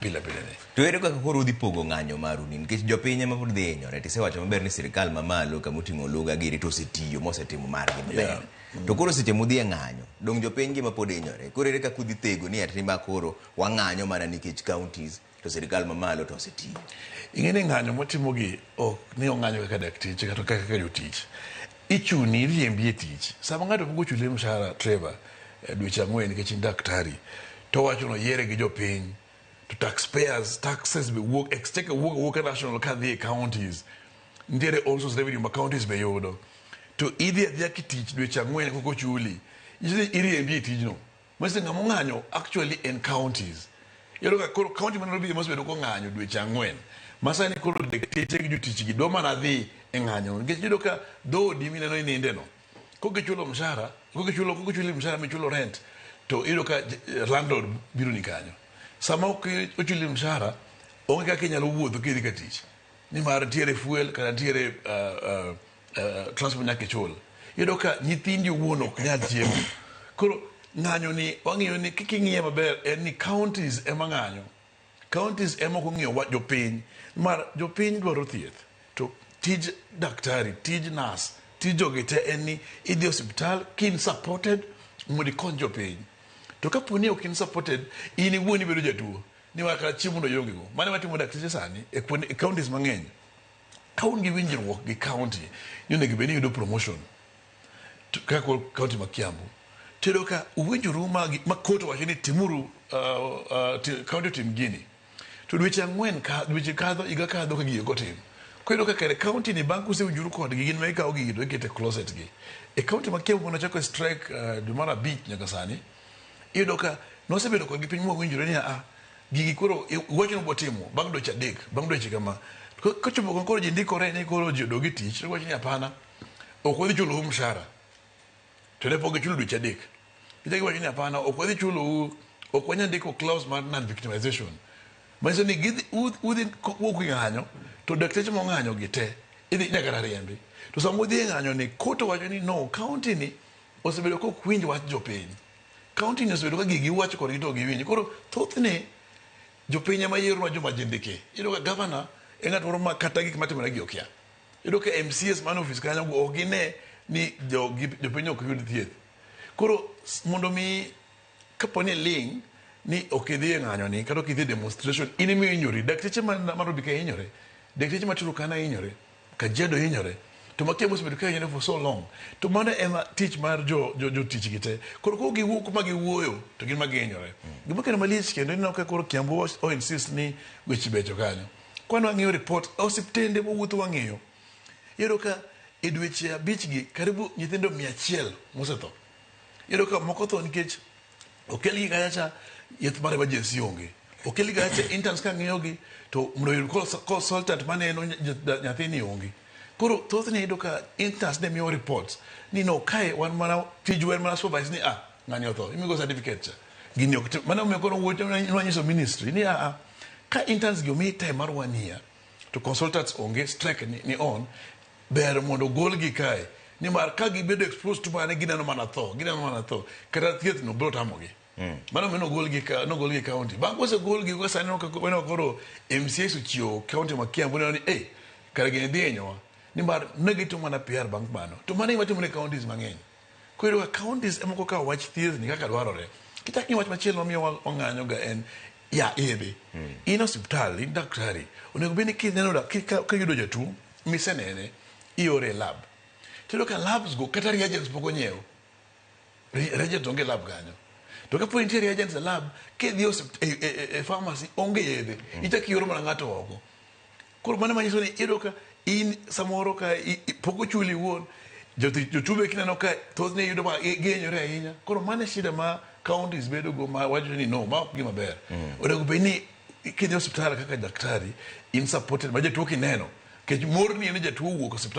pile pile ne. To ere kaka koro udhi pogo ng'anyo maru ni nikech jopiny ema pod dhi hinyore tisewacho maber ni sirikal mamalo kamoting'o luga giri to osetiyo mosetimo margi maber. To koro seche mudhi e ng'anyo dong jopiny gi ma pod hinyore koro ere kaka udhi thego ni ati ma koro wang'anyo mana nikech counties to sirikal mamalo to osetiyo. Ing'eni ng'anyo motimo gi ok ni ong'anyo kaka dakteche kata kaka jotich. Ichuni riembi e tich. Sama ng'ato pok ochule mshahara Trevor dweche 4 nikech in daktari to wacho no yiere gi jopiny to taxes be work exchequer work national ka dhi counties ndiere also revenue ma counties be yudo to idhi adhiya kitich dweche 4 koko chuli iriembi e tijno mase ng'amo ng'anyo actually in counties yoro ka koro county man robi mose bedo ko ng'anyo dweche 4 masani koro dakteche gi jotich gi do mana dhi e ng'anyo nikech yudo ka do di mineno ininde no koke chulo mshahara koke chulo mshahara michulo rent to yudo ka landlord biro ni kanyo sama ochuli mshahara onge kaka inyalo wuotho kidhi ka tich ni mar tiere fuel kana tiere transport nyaka chul yudo ka nyithindi wuon ok nyal chiemo koro ng'anyo ni wang'iyo ni kiking'iye maber en ni counties ema ng'anyo counties ema ok ong'iyo jopiny mar jopiny dwaro thieth to tij daktari tij nurse tij jogi te en ni idhi hospital kin supported mondo ikony jopiny to kapo ni ok in supported in iwuon ibedo jatuo ni waka chiemo no yonge go mane watimo dakteche sani e counties mang'eny ka un gi winjruok gi county ni onego bed ni yudo promotion kaka county ma Kiambu tedo ka uwinjoru ma koto wacho ni timuru county tim gini to dweche 4 dweche kadho iga kadho ka gigo tim kwedo ka kare county ni bank usewinjoru kod gi gin ma ikawo gi to ikete closet gi e county ma Kiambu mano chako strike dwe mar 5 nyaka sani iyudo ka nosebedo kod gi piny mwinjore ni gigi koro wacho no botimo bang' dweche 3 bang' dweche kama kochopo koro ji ndikore ni koro ji odogi tich to wacho ni hapana ok wadhi chulo mshahara to ne pok gichulo dweche 3 ijagi wacho ni hapana ok wadhi chulo ok wanyal ndiko clause mar non victimization manyiso ni udhi wuok ng'anyo to dakteche mong'anyo gi te idhi nyaka riembi to sama udhi ng'anyo ni koto wacho ni no county ni osebedo kok winj wach jopiny county ni osebedo ka gigi wacho kod gito giwinji koro thothne jopiny ema yiero ma joma jindike iyudo ka governor e ng'at moro ma kata gik matimore gi okia iyudo ka MCS man office kanyo ok gine ni jopiny ok yud thieth koro mondo mi kapo ni ling ni ok idhi e ng'anyo ni kata ok idhi demonstration in imi hinyori dakteche marobi ka hinyore dakteche maturo kana hinyore Kajiado hinyore to ma Kiambu osebedo ka hinyore for so long to mano ema tich mar jotich gi te koro ko giwuok ma giwuoyo to gin ma gihinyore gima kendo malich kendo ineno ka koro Kiambu o insist ni weche becho kanyo kwano wang'iyo report osiptende mowuotho wang'iyo iyudo ka e dweche 5 gi karibu nyithindo 100 mosetho iyudo ka moko tho nikech okelgi kacha yath mar emergency onge okelgi kacha interns ka ng'iyo gi to mondo yud consultant maneno nyathini onge koro thothne iyudo ka interns ne miyo reports ni no kae wan mana tij wer mana supervise ni ng'ani otho imigo certificate cha gini ok mana omiyo koro wuocho nwanyiso ministry ni ka interns gi omi time mar 1 year to consultants onge strike ni on ber mondo golgi kae ni mar ka gibedo exposed to mane gineno mana tho kata thieth no bro tamogi mano meno golgi county bang' kose golgi ko sani no koro MCS uchiwo county ma Kiambu ni kare gini dhi enyowa ni mar negitimo mana PR bang' mano to mano ema timore counties mang'eny koro counties ema ka wach thieth ni kaka dwarore kitaki wach machielo mamiyo wang'anyo ga en idhi in hospital in daktari onego bed ni kineno ka yudo jatuo misenene iore lab tero ka labs go kata reagents pok onyiew reagents onge lab kanyo to kapo nitie reagents e lab kidhi e pharmacy onge yedhe ichaki ioro mana ng'ato oko koro mano manyiso ni iyudo ka in samoro ka pok ochuli wuon jotube kineno ka thothne yudo ma gihinyore ahinya koro mano shida ma counties bedo go ma wacho ni no ma ok gima ber onego bed ni kidhi hospital kaka daktari in supported ma jatuo kineno kech morni en jatuo wuok hospital